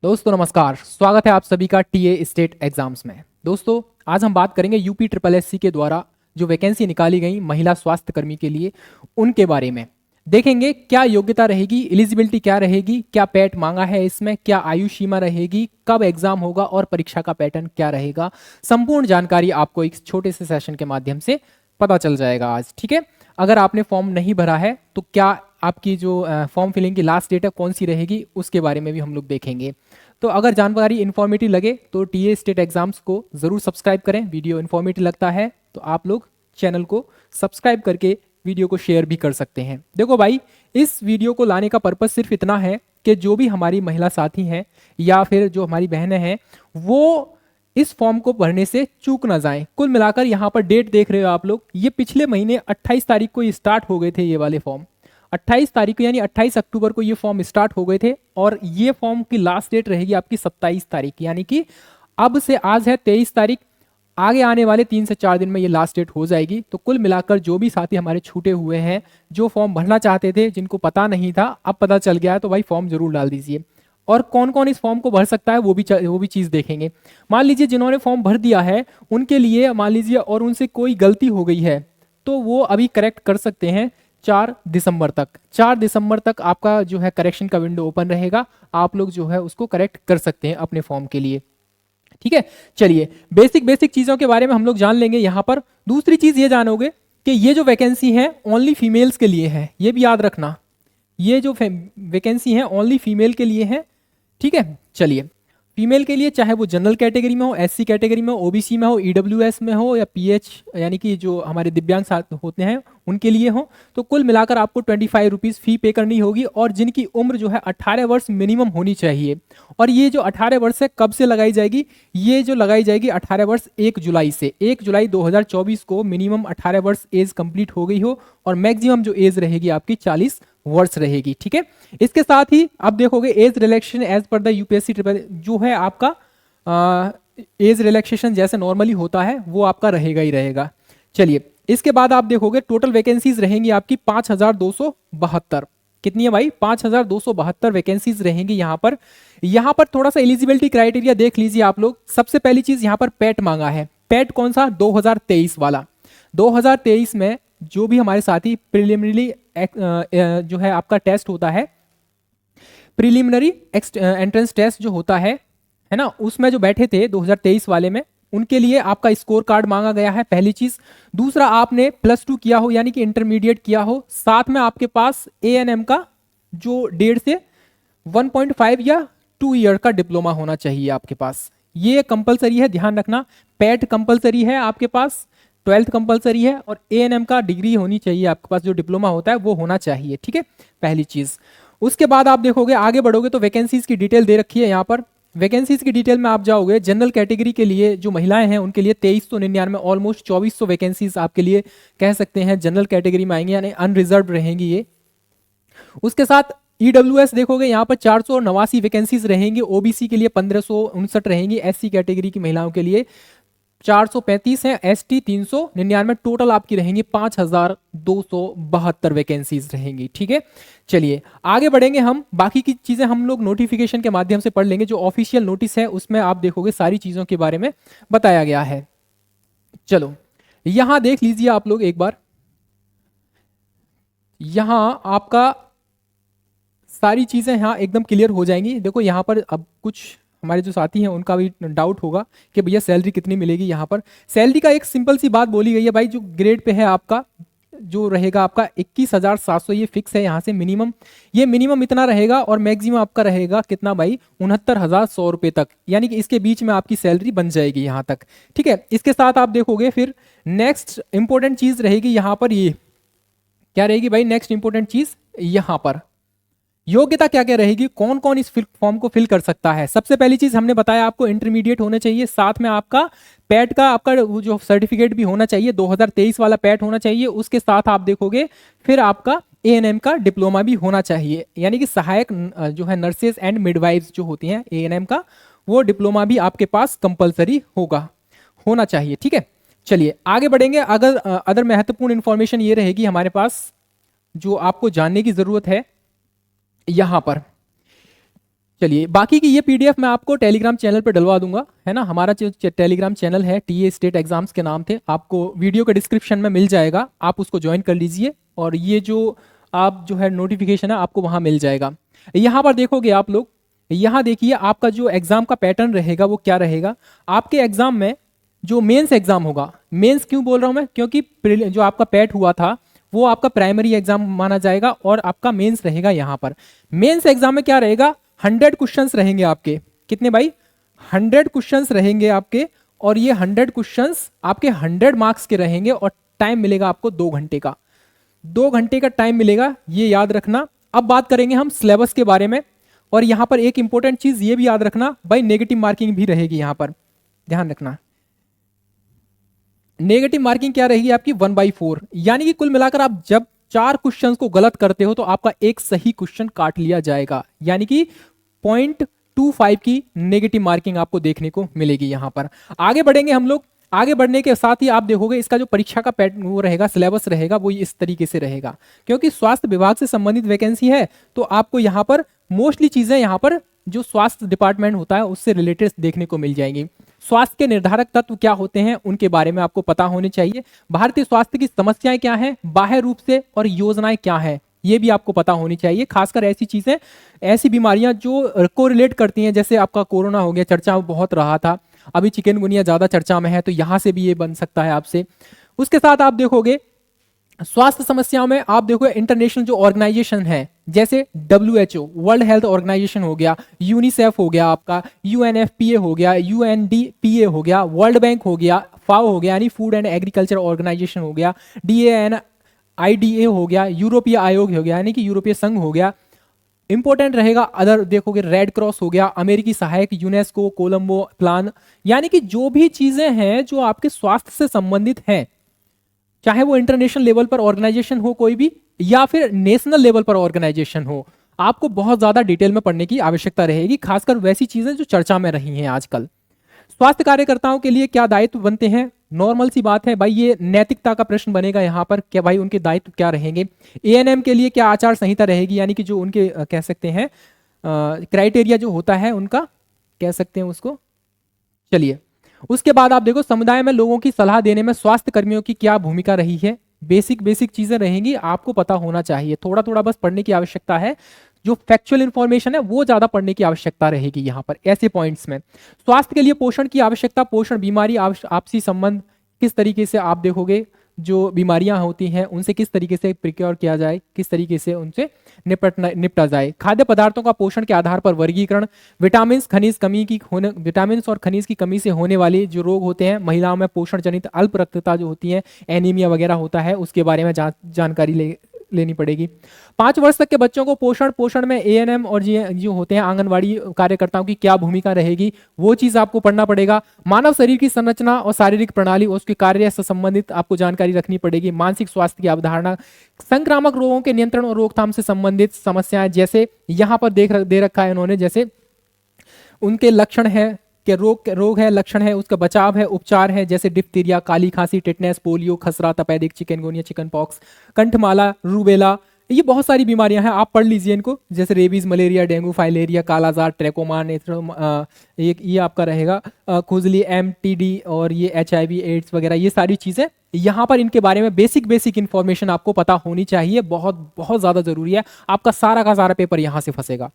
दोस्तों नमस्कार, स्वागत है आप सभी का टीए स्टेट एग्जाम्स में। दोस्तों आज हम बात करेंगे यूपी ट्रिपल एससी के द्वारा जो वैकेंसी निकाली गई महिला स्वास्थ्य कर्मी के लिए उनके बारे में देखेंगे। क्या योग्यता रहेगी, एलिजिबिलिटी क्या रहेगी, क्या पैट मांगा है इसमें, क्या आयु सीमा रहेगी, कब एग्जाम होगा और परीक्षा का पैटर्न क्या रहेगा। संपूर्ण जानकारी आपको एक छोटे से सेशन के माध्यम से पता चल जाएगा आज। ठीक है, अगर आपने फॉर्म नहीं भरा है तो क्या आपकी जो फॉर्म फिलिंग की लास्ट डेट है कौन सी रहेगी उसके बारे में भी हम लोग देखेंगे। तो अगर जानकारी इन्फॉर्मेटिव लगे तो टीए स्टेट एग्जाम्स को ज़रूर सब्सक्राइब करें। वीडियो इन्फॉर्मेटिव लगता है तो आप लोग चैनल को सब्सक्राइब करके वीडियो को शेयर भी कर सकते हैं। देखो भाई, इस वीडियो को लाने का पर्पज़ सिर्फ इतना है कि जो भी हमारी महिला साथी हैं या फिर जो हमारी बहनें हैं वो इस फॉर्म को भरने से चूक ना जाएं। कुल मिलाकर यहाँ पर डेट देख रहे हो आप लोग, ये पिछले महीने 28 तारीख को ये स्टार्ट हो गए थे ये वाले फॉर्म। 28 तारीख को यानी 28 अक्टूबर को ये फॉर्म स्टार्ट हो गए थे और ये फॉर्म की लास्ट डेट रहेगी आपकी 27 तारीख, यानी कि अब से आज है 23 तारीख, आगे आने वाले 3 से 4 दिन में ये लास्ट डेट हो जाएगी। तो कुल मिलाकर जो भी साथी हमारे छूटे हुए हैं, जो फॉर्म भरना चाहते थे, जिनको पता नहीं था अब पता चल गया है, तो भाई फॉर्म जरूर डाल दीजिए। और कौन कौन इस फॉर्म को भर सकता है वो भी चीज़ देखेंगे। मान लीजिए जिन्होंने फॉर्म भर दिया है उनके लिए मान लीजिए और उनसे कोई गलती हो गई है तो वो अभी करेक्ट कर सकते हैं 4 दिसंबर तक। 4 दिसंबर तक आपका जो है करेक्शन का विंडो ओपन रहेगा, आप लोग जो है उसको करेक्ट कर सकते हैं अपने फॉर्म के लिए। ठीक है, चलिए बेसिक चीज़ों के बारे में हम लोग जान लेंगे। यहाँ पर दूसरी चीज़ ये जानोगे कि ये जो वैकेंसी है ओनली फीमेल्स के लिए है, ये भी याद रखना। ये जो वैकेंसी है ओनली फीमेल के लिए है। ठीक है, चलिए फीमेल के लिए चाहे वो जनरल कैटेगरी में हो, एससी कैटेगरी में हो, ओबीसी में हो, ईडब्ल्यूएस में हो या पीएच यानी कि जो हमारे दिव्यांग साथ होते हैं उनके लिए हो, तो कुल मिलाकर आपको 25 रुपीज़ फी पे करनी होगी। और जिनकी उम्र जो है 18 वर्ष मिनिमम होनी चाहिए। और ये जो 18 वर्ष है कब से लगाई जाएगी, ये जो लगाई जाएगी 18 वर्ष 1 जुलाई से। 1 जुलाई 2024 को मिनिमम 18 वर्ष एज कंप्लीट हो गई हो और मैक्सिमम जो एज रहेगी आपकी 40 वर्ष रहेगी। ठीक है, इसके साथ ही आप देखोगे age relaxation as per the UPSC triple जो है आपका एज रिलैक्सेशन जैसे नॉर्मली होता है वो आपका रहेगा ही रहेगा। चलिए इसके बाद आप देखोगे टोटल वैकेंसीज रहेंगी आपकी 5272। कितनी है भाई? 5272 वैकेंसीज रहेंगी यहाँ पर। यहाँ पर थोड़ा सा एलिजिबिलिटी क्राइटेरिया देख लीजिए आप लोग। सबसे पहली चीज यहाँ पर पैट मांगा है। पैट कौन सा? 2023 वाला। 2023 में जो भी हमारे साथी प्रिलिमिनरी जो है आपका टेस्ट होता है, प्रिलिमिनरी एंट्रेंस टेस्ट जो होता है ना, उसमें जो बैठे थे 2023 वाले में, उनके लिए आपका स्कोर कार्ड मांगा गया है, पहली चीज। दूसरा, आपने +2 किया हो यानी कि इंटरमीडिएट किया हो, साथ में आपके पास एएनएम का जो 1.5 से 1.5 या 2 ईयर का डिप्लोमा होना चाहिए आपके पास। ये कंपलसरी है, ध्यान रखना। पैट कंपलसरी है आपके पास, 12th कंपलसरी है और एएनएम का डिग्री होनी चाहिए आपके पास, जो डिप्लोमा होता है वो होना चाहिए। ठीक है, पहली चीज। उसके बाद आप देखोगे आगे बढ़ोगे तो वैकेंसीज की डिटेल दे रखी है यहाँ पर। वैकेंसीज की डिटेल में आप जाओगे, जनरल कैटेगरी के लिए जो महिलाएं हैं उनके लिए 2399, ऑलमोस्ट 2400 वैकेंसीज आपके लिए कह सकते हैं जनरल कैटेगरी में आएंगे, यानी अनरिजर्व रहेंगी ये। उसके साथ ईडब्ल्यूएस देखोगे यहाँ पर 489 वैकेंसीज रहेंगी, ओबीसी के लिए 1559 रहेंगी, एससी कैटेगरी की महिलाओं के लिए 435 है, एसटी 399, टोटल आपकी रहेंगी 5272 वैकेंसीज रहेंगी। ठीक है, चलिए आगे बढ़ेंगे हम। बाकी की चीजें हम लोग नोटिफिकेशन के माध्यम से पढ़ लेंगे। जो ऑफिशियल नोटिस है उसमें आप देखोगे सारी चीजों के बारे में बताया गया है। चलो यहां देख लीजिए आप लोग एक बार, यहां आपका सारी चीजें यहां एकदम क्लियर हो जाएंगी। देखो यहां पर अब कुछ हमारे जो साथी हैं उनका भी डाउट होगा कि भैया सैलरी कितनी मिलेगी। यहाँ पर सैलरी का एक सिंपल सी बात बोली गई है भाई, जो ग्रेड पे है आपका जो रहेगा आपका 21,700, ये फिक्स है यहाँ से मिनिमम। ये मिनिमम इतना रहेगा और मैक्सिमम आपका रहेगा कितना भाई? 69,100 रुपये तक, यानी कि इसके बीच में आपकी सैलरी बन जाएगी यहाँ तक। ठीक है, इसके साथ आप देखोगे फिर नेक्स्ट इंपॉर्टेंट चीज रहेगी यहाँ पर, ये क्या रहेगी भाई? नेक्स्ट इंपॉर्टेंट चीज यहाँ पर योग्यता क्या क्या रहेगी, कौन कौन इस फॉर्म को फिल कर सकता है। सबसे पहली चीज हमने बताया आपको इंटरमीडिएट होना चाहिए, साथ में आपका पैट का आपका जो सर्टिफिकेट भी होना चाहिए, 2023 वाला पैट होना चाहिए। उसके साथ आप देखोगे फिर आपका एएनएम का डिप्लोमा भी होना चाहिए, यानी कि सहायक जो है नर्सेज एंड मिडवाइफ्स जो होती हैं, एएनएम का वो डिप्लोमा भी आपके पास कंपलसरी होना चाहिए। ठीक है, चलिए आगे बढ़ेंगे। अगर अदर महत्वपूर्ण इंफॉर्मेशन ये रहेगी हमारे पास जो आपको जानने की जरूरत है। यहां पर चलिए, बाकी की ये पीडीएफ मैं आपको टेलीग्राम चैनल पे डलवा दूंगा, है ना। हमारा जो टेलीग्राम चैनल है टीए स्टेट एग्जाम्स के नाम थे, आपको वीडियो के डिस्क्रिप्शन में मिल जाएगा, आप उसको ज्वाइन कर लीजिए और ये जो आप जो है नोटिफिकेशन है आपको वहां मिल जाएगा। यहाँ पर देखोगे आप लोग, यहाँ देखिए आपका जो एग्जाम का पैटर्न रहेगा वो क्या रहेगा। आपके एग्जाम में जो मेंस एग्जाम होगा, मेंस क्यों बोल रहा हूं मैं, क्योंकि जो आपका पैट हुआ था वो आपका प्राइमरी एग्जाम माना जाएगा और आपका मेंस रहेगा। यहाँ पर मेंस एग्जाम में क्या रहेगा, 100 क्वेश्चंस रहेंगे आपके। कितने भाई, 100 क्वेश्चंस रहेंगे आपके, और ये 100 क्वेश्चंस आपके 100 मार्क्स के रहेंगे और टाइम मिलेगा आपको 2 घंटे का। 2 घंटे का टाइम मिलेगा, ये याद रखना। अब बात करेंगे हम सिलेबस के बारे में, और यहां पर एक इंपॉर्टेंट चीज ये भी याद रखना भाई, नेगेटिव मार्किंग भी रहेगी यहां पर, ध्यान रखना। नेगेटिव मार्किंग क्या रहेगी आपकी, 1/4, यानी कि कुल मिलाकर आप जब 4 क्वेश्चंस को गलत करते हो तो आपका एक सही क्वेश्चन काट लिया जाएगा, यानी कि 0.25 की नेगेटिव मार्किंग आपको देखने को मिलेगी यहां पर। आगे बढ़ेंगे हम लोग, आगे बढ़ने के साथ ही आप देखोगे इसका जो परीक्षा का वो रहेगा, सिलेबस रहेगा, वो इस तरीके से रहेगा। क्योंकि स्वास्थ्य विभाग से संबंधित वैकेंसी है तो आपको यहां पर मोस्टली चीजें यहां पर जो स्वास्थ्य डिपार्टमेंट होता है उससे रिलेटेड देखने को मिल जाएंगी। स्वास्थ्य के निर्धारक तत्व क्या होते हैं उनके बारे में आपको पता होने चाहिए। भारतीय स्वास्थ्य की समस्याएं क्या हैं, बाह्य रूप से, और योजनाएं क्या हैं, ये भी आपको पता होनी चाहिए। खासकर ऐसी चीजें, ऐसी बीमारियां जो कोरिलेट करती हैं, जैसे आपका कोरोना हो गया, चर्चा में बहुत रहा था, अभी चिकनगुनिया ज्यादा चर्चा में है, तो यहां से भी ये बन सकता है आपसे। उसके साथ आप देखोगे स्वास्थ्य समस्याओं में, आप देखो इंटरनेशनल जो ऑर्गेनाइजेशन है, जैसे WHO वर्ल्ड हेल्थ ऑर्गेनाइजेशन हो गया, यूनिसेफ हो गया, आपका UNFPA हो गया, UNDPA हो गया, वर्ल्ड बैंक हो गया, FAO हो गया यानी फूड एंड एग्रीकल्चर ऑर्गेनाइजेशन हो गया, DANIDA हो गया, यूरोपीय आयोग हो गया यानी कि यूरोपीय संघ हो गया। इंपॉर्टेंट रहेगा अदर, देखोगे रेड क्रॉस हो गया, अमेरिकी सहायक, यूनेस्को, कोलंबो प्लान, यानी कि जो भी चीजें हैं जो आपके स्वास्थ्य से संबंधित हैं, चाहे वो इंटरनेशनल लेवल पर ऑर्गेनाइजेशन हो कोई भी, या फिर नेशनल लेवल पर ऑर्गेनाइजेशन हो, आपको बहुत ज्यादा डिटेल में पढ़ने की आवश्यकता रहेगी, खासकर वैसी चीजें जो चर्चा में रही हैं आजकल। स्वास्थ्य कार्यकर्ताओं के लिए क्या दायित्व बनते हैं, नॉर्मल सी बात है भाई, ये नैतिकता का प्रश्न बनेगा यहाँ पर, क्या भाई उनके दायित्व क्या रहेंगे। ANM के लिए क्या आचार संहिता रहेगी, यानी कि जो उनके कह सकते हैं क्राइटेरिया जो होता है उनका, कह सकते हैं उसको। चलिए, उसके बाद आप देखो समुदाय में लोगों की सलाह देने में स्वास्थ्य कर्मियों की क्या भूमिका रही है। बेसिक चीजें रहेंगी, आपको पता होना चाहिए, थोड़ा थोड़ा बस पढ़ने की आवश्यकता है। जो फैक्चुअल इंफॉर्मेशन है वो ज्यादा पढ़ने की आवश्यकता रहेगी यहाँ पर ऐसे पॉइंट्स में। स्वास्थ्य के लिए पोषण की आवश्यकता, पोषण, बीमारी, आपसी संबंध, किस तरीके से आप देखोगे जो बीमारियां होती हैं उनसे किस तरीके से प्रिक्योर किया जाए, किस तरीके से उनसे निपटा जाए। खाद्य पदार्थों का पोषण के आधार पर वर्गीकरण, विटामिन और खनिज की कमी से होने वाले जो रोग होते हैं, महिलाओं में पोषण जनित अल्प रक्तता जो होती है, एनीमिया वगैरह होता है, उसके बारे में जानकारी लेनी पड़ेगी। 5 वर्ष तक के बच्चों को पोषण में ANM और जो होते हैं आंगनवाड़ी कार्यकर्ताओं की क्या भूमिका रहेगी, वो चीज आपको पढ़ना पड़ेगा। मानव शरीर की संरचना और शारीरिक प्रणाली, उसके कार्य से संबंधित आपको जानकारी रखनी पड़ेगी। मानसिक स्वास्थ्य की अवधारणा, संक्रामक रोगों के नियंत्रण और रोकथाम से संबंधित समस्याएं, जैसे यहां पर दे रखा है इन्होंने, जैसे उनके लक्षण है कि रोग है, लक्षण है, उसका बचाव है, उपचार है, जैसे डिप्थीरिया, काली खांसी, टिटनेस, पोलियो, खसरा, तपेदिक, चिकनगुनिया, चिकन पॉक्स, कंठमाला, रूबेला, ये बहुत सारी बीमारियां हैं, आप पढ़ लीजिए इनको, जैसे रेबीज, मलेरिया, डेंगू, फाइलेरिया, कालाजार, ट्रैकोमा, ये आपका रहेगा खुजली, MTD और ये HIV एड्स वगैरह, ये सारी चीजें यहाँ पर इनके बारे में बेसिक इंफॉर्मेशन आपको पता होनी चाहिए, बहुत बहुत ज्यादा जरूरी है। आपका सारा का सारा पेपर यहां से फंसेगा,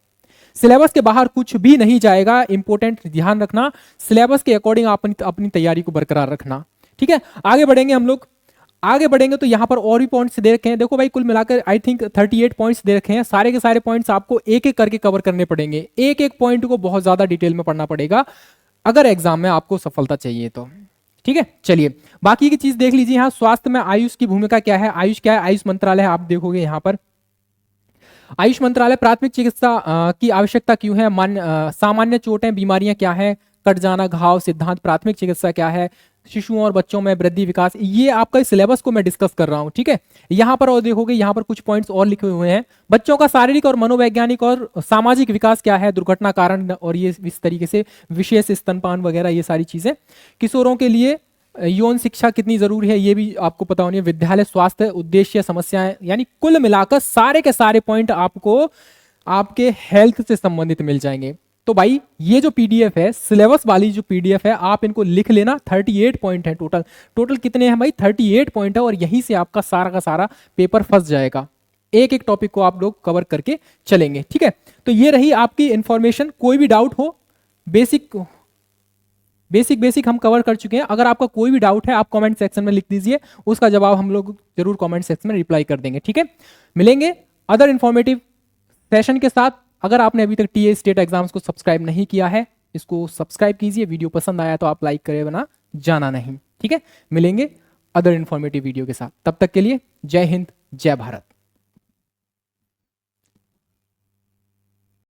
सिलेबस के बाहर कुछ भी नहीं जाएगा। इंपॉर्टेंट ध्यान रखना, सिलेबस के अकॉर्डिंग अपनी तैयारी को बरकरार रखना, ठीक है। आगे बढ़ेंगे हम लोग, आगे बढ़ेंगे तो यहां पर और भी पॉइंट्स दे रखे हैं। देखो भाई कुल मिलाकर आई थिंक 38 पॉइंट्स दे रखे हैं, सारे के सारे पॉइंट्स आपको एक एक करके कवर करने पड़ेंगे, एक एक पॉइंट को बहुत ज्यादा डिटेल में पढ़ना पड़ेगा अगर एग्जाम में आपको सफलता चाहिए तो, ठीक है। चलिए बाकी की चीज देख लीजिए। यहाँ स्वास्थ्य में आयुष की भूमिका क्या है, आयुष क्या है, आयुष मंत्रालय आप देखोगे यहाँ पर, आयुष मंत्रालय प्राथमिक चिकित्सा की आवश्यकता क्यों है, सामान्य चोटें, बीमारियां क्या है, कट जाना, घाव, सिद्धांत, प्राथमिक चिकित्सा क्या है, शिशुओं और बच्चों में वृद्धि विकास, ये आपका सिलेबस को मैं डिस्कस कर रहा हूं, ठीक है। यहां पर और देखोगे यहां पर कुछ पॉइंट्स और लिखे हुए हैं, बच्चों का शारीरिक और मनोवैज्ञानिक और सामाजिक विकास क्या है, दुर्घटना कारण, और ये इस तरीके से विशेष स्तनपान वगैरह, ये सारी चीजें। किशोरों के लिए यौन शिक्षा कितनी जरूरी है, ये भी आपको पता होनी है। विद्यालय स्वास्थ्य उद्देश्य समस्याएं, यानी कुल मिलाकर सारे के सारे पॉइंट आपको आपके हेल्थ से संबंधित मिल जाएंगे। तो भाई ये जो पीडीएफ है, सिलेबस वाली जो पीडीएफ है, आप इनको लिख लेना। 38 पॉइंट है टोटल। टोटल कितने हैं भाई? 38 पॉइंट है, और यहीं से आपका सारा का सारा पेपर फंस जाएगा। एक एक टॉपिक को आप लोग कवर करके चलेंगे, ठीक है। तो ये रही आपकी इंफॉर्मेशन। कोई भी डाउट हो, बेसिक हम कवर कर चुके हैं। अगर आपका कोई भी डाउट है, आप कमेंट सेक्शन में लिख दीजिए, उसका जवाब हम लोग जरूर कमेंट सेक्शन में रिप्लाई कर देंगे, ठीक है। मिलेंगे अदर इंफॉर्मेटिव सेशन के साथ। अगर आपने अभी तक टीए स्टेट एग्जाम्स को सब्सक्राइब नहीं किया है, इसको सब्सक्राइब कीजिए। वीडियो पसंद आया तो आप लाइक करे बिना जाना नहीं, ठीक है। मिलेंगे अदर इंफॉर्मेटिव वीडियो के साथ। तब तक के लिए जय हिंद, जय भारत।